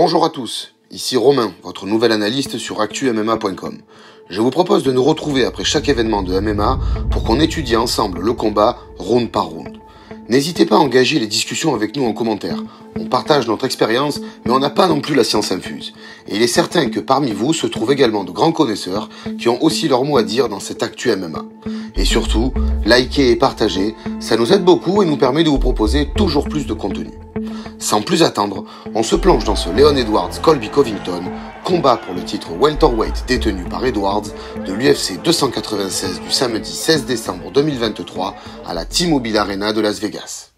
Bonjour à tous, ici Romain, votre nouvel analyste sur ActuMMA.com. Je vous propose de nous retrouver après chaque événement de MMA pour qu'on étudie ensemble le combat round par round. N'hésitez pas à engager les discussions avec nous en commentaire. On partage notre expérience, mais on n'a pas non plus la science infuse. Et il est certain que parmi vous se trouvent également de grands connaisseurs qui ont aussi leur mot à dire dans cette Actu MMA. Et surtout, likez et partagez, ça nous aide beaucoup et nous permet de vous proposer toujours plus de contenu. Sans plus attendre, on se plonge dans ce Leon Edwards-Colby Covington, combat pour le titre welterweight détenu par Edwards de l'UFC 296 du samedi 16 décembre 2023 à la T-Mobile Arena de Las Vegas.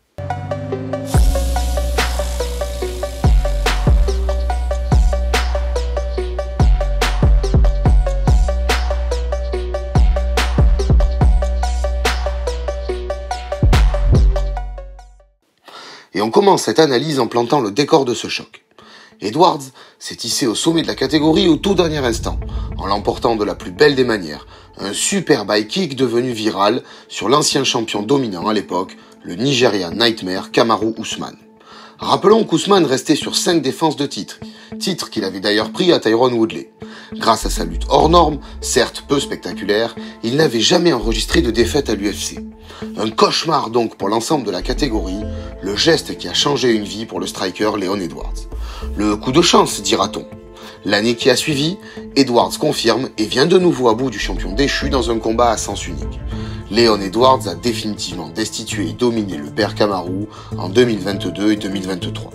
Et on commence cette analyse en plantant le décor de ce choc. Edwards s'est hissé au sommet de la catégorie au tout dernier instant, en l'emportant de la plus belle des manières, un super high kick devenu viral sur l'ancien champion dominant à l'époque, le Nigérian Nightmare Kamaru Usman. Rappelons qu'Usman restait sur 5 défenses de titre qu'il avait d'ailleurs pris à Tyron Woodley. Grâce à sa lutte hors norme, certes peu spectaculaire, il n'avait jamais enregistré de défaite à l'UFC. Un cauchemar donc pour l'ensemble de la catégorie, le geste qui a changé une vie pour le striker Leon Edwards. Le coup de chance, dira-t-on. L'année qui a suivi, Edwards confirme et vient de nouveau à bout du champion déchu dans un combat à sens unique. Leon Edwards a définitivement destitué et dominé le père Kamaru en 2022 et 2023.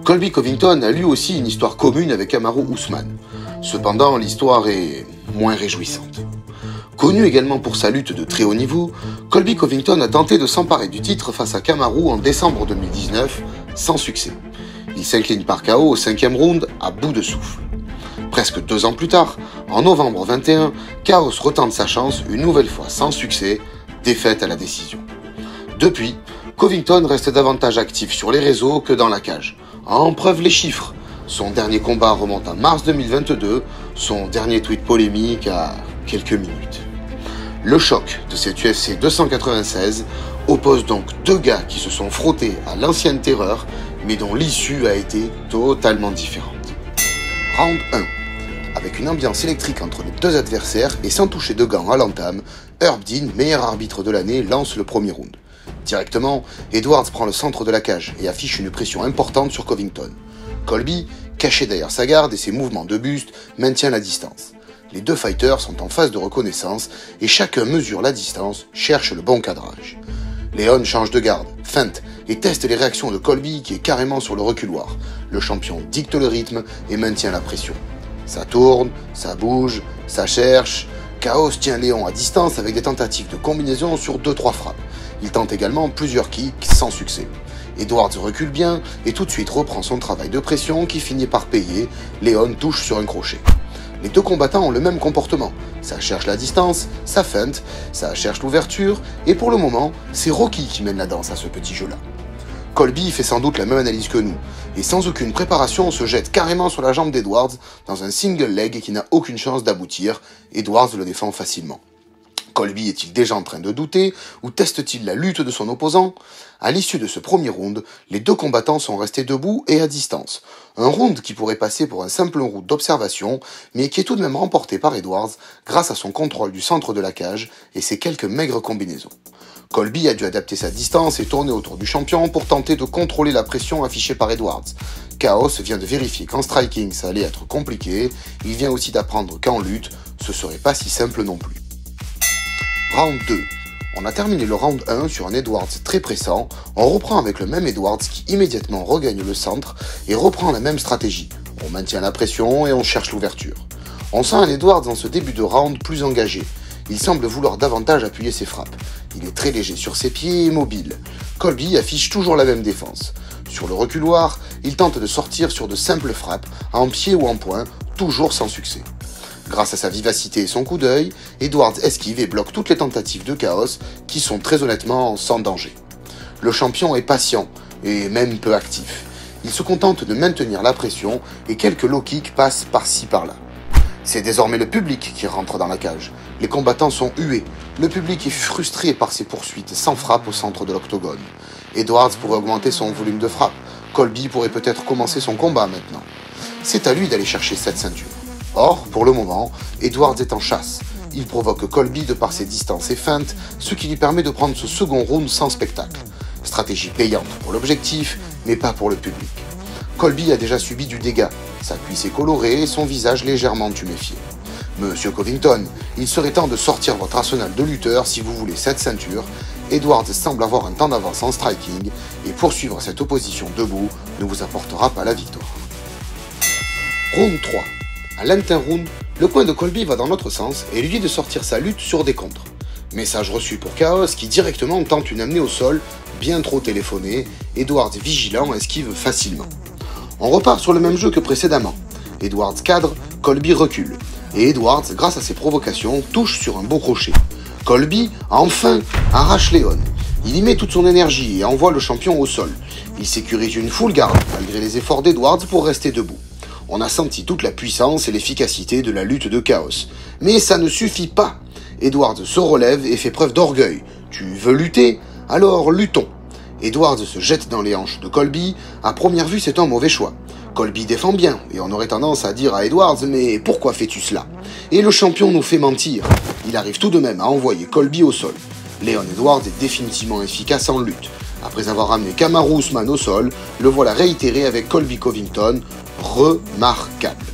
Colby Covington a lui aussi une histoire commune avec Kamaru Usman. Cependant, l'histoire est moins réjouissante. Connu également pour sa lutte de très haut niveau, Colby Covington a tenté de s'emparer du titre face à Kamaru en décembre 2019, sans succès. Il s'incline par KO au 5e round à bout de souffle. Presque 2 ans plus tard, en novembre 21, Chaos retente sa chance une nouvelle fois sans succès, défaite à la décision. Depuis, Covington reste davantage actif sur les réseaux que dans la cage. En preuve les chiffres. Son dernier combat remonte à mars 2022, son dernier tweet polémique à quelques minutes. Le choc de cette UFC 296 oppose donc 2 gars qui se sont frottés à l'ancienne terreur, mais dont l'issue a été totalement différente. Round 1. Avec une ambiance électrique entre les 2 adversaires et sans toucher de gants à l'entame, Herb Dean, meilleur arbitre de l'année, lance le premier round. Directement, Edwards prend le centre de la cage et affiche une pression importante sur Covington. Colby, caché derrière sa garde et ses mouvements de buste, maintient la distance. Les 2 fighters sont en phase de reconnaissance et chacun mesure la distance, cherche le bon cadrage. Leon change de garde, feinte et teste les réactions de Colby qui est carrément sur le reculoir. Le champion dicte le rythme et maintient la pression. Ça tourne, ça bouge, ça cherche. Chaos tient Leon à distance avec des tentatives de combinaison sur 2-3 frappes. Il tente également plusieurs kicks sans succès. Edwards recule bien et tout de suite reprend son travail de pression qui finit par payer. Leon touche sur un crochet. Les 2 combattants ont le même comportement. Ça cherche la distance, ça feinte, ça cherche l'ouverture, et pour le moment, c'est Rocky qui mène la danse à ce petit jeu-là. Colby fait sans doute la même analyse que nous, et sans aucune préparation, on se jette carrément sur la jambe d'Edwards dans un single leg qui n'a aucune chance d'aboutir. Edwards le défend facilement. Colby est-il déjà en train de douter, ou teste-t-il la lutte de son opposant? À l'issue de ce premier round, les 2 combattants sont restés debout et à distance. Un round qui pourrait passer pour un simple round d'observation, mais qui est tout de même remporté par Edwards grâce à son contrôle du centre de la cage et ses quelques maigres combinaisons. Colby a dû adapter sa distance et tourner autour du champion pour tenter de contrôler la pression affichée par Edwards. Chaos vient de vérifier qu'en striking ça allait être compliqué, il vient aussi d'apprendre qu'en lutte, ce serait pas si simple non plus. Round 2. On a terminé le round 1 sur un Edwards très pressant, on reprend avec le même Edwards qui immédiatement regagne le centre et reprend la même stratégie. On maintient la pression et on cherche l'ouverture. On sent un Edwards dans ce début de round plus engagé. Il semble vouloir davantage appuyer ses frappes. Il est très léger sur ses pieds et mobile. Colby affiche toujours la même défense. Sur le reculoir, il tente de sortir sur de simples frappes, en pied ou en poing, toujours sans succès. Grâce à sa vivacité et son coup d'œil, Edwards esquive et bloque toutes les tentatives de Chaos qui sont très honnêtement sans danger. Le champion est patient et même peu actif. Il se contente de maintenir la pression et quelques low kicks passent par-ci par-là. C'est désormais le public qui rentre dans la cage. Les combattants sont hués. Le public est frustré par ces poursuites sans frappe au centre de l'octogone. Edwards pourrait augmenter son volume de frappe. Colby pourrait peut-être commencer son combat maintenant. C'est à lui d'aller chercher cette ceinture. Or, pour le moment, Edwards est en chasse. Il provoque Colby de par ses distances et feintes, ce qui lui permet de prendre ce second round sans spectacle. Stratégie payante pour l'objectif, mais pas pour le public. Colby a déjà subi du dégât, sa cuisse est colorée et son visage légèrement tuméfié. Monsieur Covington, il serait temps de sortir votre arsenal de lutteurs si vous voulez cette ceinture. Edwards semble avoir un temps d'avance en striking et poursuivre cette opposition debout ne vous apportera pas la victoire. Round 3. À l'inter-round, le coin de Colby va dans l'autre sens et lui dit de sortir sa lutte sur des contres. Message reçu pour Chaos qui directement tente une amenée au sol, bien trop téléphonée. Edwards vigilant esquive facilement. On repart sur le même jeu que précédemment. Edwards cadre, Colby recule. Et Edwards, grâce à ses provocations, touche sur un beau crochet. Colby, enfin, arrache Léon. Il y met toute son énergie et envoie le champion au sol. Il sécurise une full guard, malgré les efforts d'Edwards pour rester debout. On a senti toute la puissance et l'efficacité de la lutte de Chaos. Mais ça ne suffit pas. Edwards se relève et fait preuve d'orgueil. Tu veux lutter? Alors luttons. Edwards se jette dans les hanches de Colby. À première vue, c'est un mauvais choix. Colby défend bien, et on aurait tendance à dire à Edwards « Mais pourquoi fais-tu cela ?» Et le champion nous fait mentir. Il arrive tout de même à envoyer Colby au sol. Leon Edwards est définitivement efficace en lutte. Après avoir ramené Kamaru Usman au sol, le voilà réitéré avec Colby Covington. Remarquable.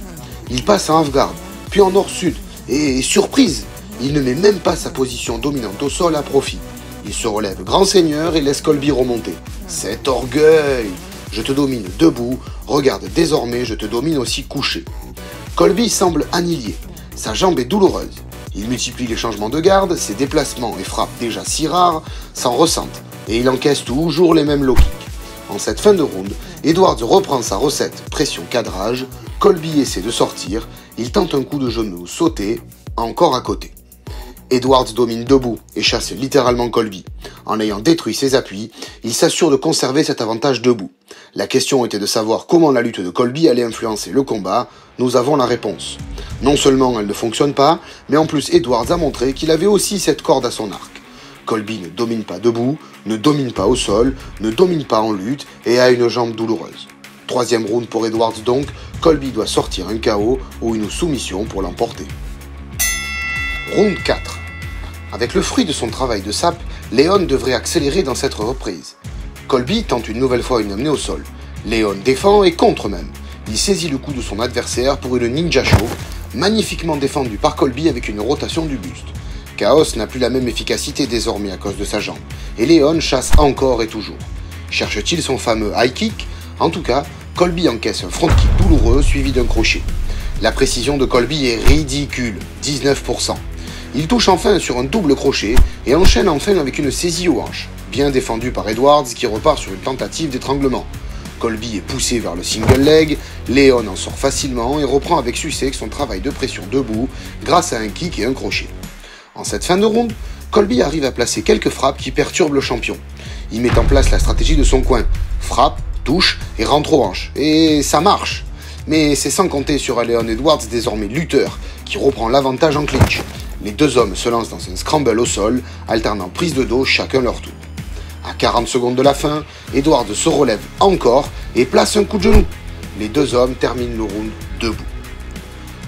Il passe en half-guard, puis en nord-sud, et surprise, il ne met même pas sa position dominante au sol à profit. Il se relève grand seigneur et laisse Colby remonter. Cet orgueil! Je te domine debout, regarde désormais, je te domine aussi couché. Colby semble annihilé, sa jambe est douloureuse. Il multiplie les changements de garde, ses déplacements et frappes déjà si rares s'en ressentent, et il encaisse toujours les mêmes low kicks. En cette fin de round, Edwards reprend sa recette pression-cadrage, Colby essaie de sortir, il tente un coup de genou sauté, encore à côté. Edwards domine debout et chasse littéralement Colby. En ayant détruit ses appuis, il s'assure de conserver cet avantage debout. La question était de savoir comment la lutte de Colby allait influencer le combat. Nous avons la réponse. Non seulement elle ne fonctionne pas, mais en plus Edwards a montré qu'il avait aussi cette corde à son arc. Colby ne domine pas debout, ne domine pas au sol, ne domine pas en lutte et a une jambe douloureuse. Troisième round pour Edwards donc, Colby doit sortir un KO ou une soumission pour l'emporter. Round 4. Avec le fruit de son travail de sape, Leon devrait accélérer dans cette reprise. Colby tente une nouvelle fois une amenée au sol. Leon défend et contre même. Il saisit le coup de son adversaire pour une ninja choke, magnifiquement défendue par Colby avec une rotation du buste. Chaos n'a plus la même efficacité désormais à cause de sa jambe, et Leon chasse encore et toujours. Cherche-t-il son fameux high kick? En tout cas, Colby encaisse un front kick douloureux suivi d'un crochet. La précision de Colby est ridicule, 19%. Il touche enfin sur un double crochet et enchaîne enfin avec une saisie aux hanches, bien défendue par Edwards qui repart sur une tentative d'étranglement. Colby est poussé vers le single leg, Leon en sort facilement et reprend avec succès son travail de pression debout grâce à un kick et un crochet. En cette fin de round, Colby arrive à placer quelques frappes qui perturbent le champion. Il met en place la stratégie de son coin, frappe, touche et rentre aux hanches, et ça marche. Mais c'est sans compter sur Leon Edwards désormais lutteur qui reprend l'avantage en clinch. Les deux hommes se lancent dans un scramble au sol, alternant prise de dos chacun leur tour. À 40 secondes de la fin, Edwards se relève encore et place un coup de genou. Les deux hommes terminent le round debout.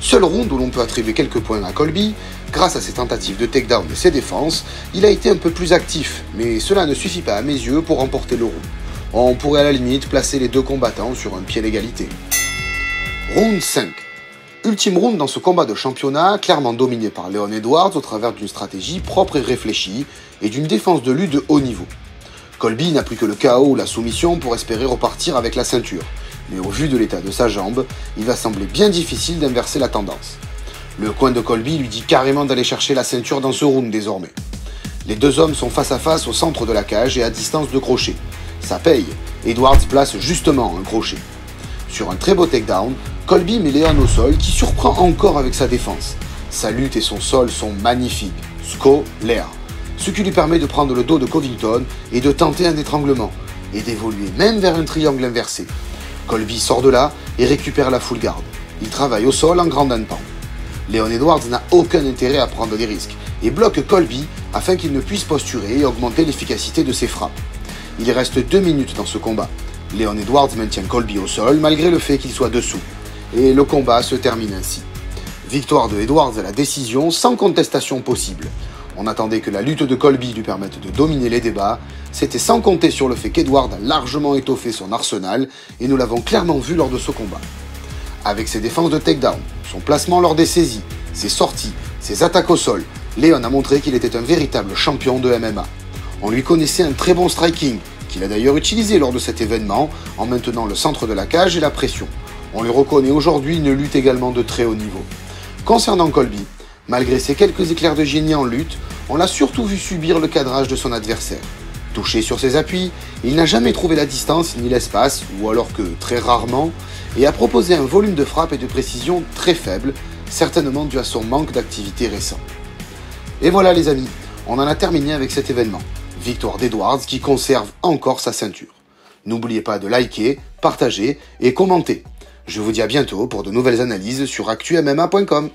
Seul round où l'on peut attribuer quelques points à Colby, grâce à ses tentatives de takedown et ses défenses, il a été un peu plus actif, mais cela ne suffit pas à mes yeux pour remporter le round. On pourrait à la limite placer les deux combattants sur un pied d'égalité. Round 5. Ultime round dans ce combat de championnat, clairement dominé par Leon Edwards au travers d'une stratégie propre et réfléchie et d'une défense de lutte de haut niveau. Colby n'a plus que le KO ou la soumission pour espérer repartir avec la ceinture, mais au vu de l'état de sa jambe, il va sembler bien difficile d'inverser la tendance. Le coin de Colby lui dit carrément d'aller chercher la ceinture dans ce round désormais. Les deux hommes sont face à face au centre de la cage et à distance de crochet. Ça paye, Edwards place justement un crochet. Sur un très beau takedown, Colby met Leon au sol qui surprend encore avec sa défense. Sa lutte et son sol sont magnifiques, scolaires. Ce qui lui permet de prendre le dos de Covington et de tenter un étranglement, et d'évoluer même vers un triangle inversé. Colby sort de là et récupère la full guard. Il travaille au sol en grand pound. Leon Edwards n'a aucun intérêt à prendre des risques, et bloque Colby afin qu'il ne puisse posturer et augmenter l'efficacité de ses frappes. Il reste 2 minutes dans ce combat. Leon Edwards maintient Colby au sol malgré le fait qu'il soit dessous. et le combat se termine ainsi. Victoire de Edwards à la décision sans contestation possible. On attendait que la lutte de Colby lui permette de dominer les débats, c'était sans compter sur le fait qu'Edwards a largement étoffé son arsenal et nous l'avons clairement vu lors de ce combat. Avec ses défenses de takedown, son placement lors des saisies, ses sorties, ses attaques au sol, Leon a montré qu'il était un véritable champion de MMA. On lui connaissait un très bon striking, qu'il a d'ailleurs utilisé lors de cet événement en maintenant le centre de la cage et la pression. On lui reconnaît aujourd'hui une lutte également de très haut niveau. Concernant Colby, malgré ses quelques éclairs de génie en lutte, on l'a surtout vu subir le cadrage de son adversaire. Touché sur ses appuis, il n'a jamais trouvé la distance ni l'espace, ou alors que très rarement, et a proposé un volume de frappe et de précision très faible, certainement dû à son manque d'activité récent. Et voilà les amis, on en a terminé avec cet événement. Victoire d'Edwards qui conserve encore sa ceinture. N'oubliez pas de liker, partager et commenter. Je vous dis à bientôt pour de nouvelles analyses sur actumma.com.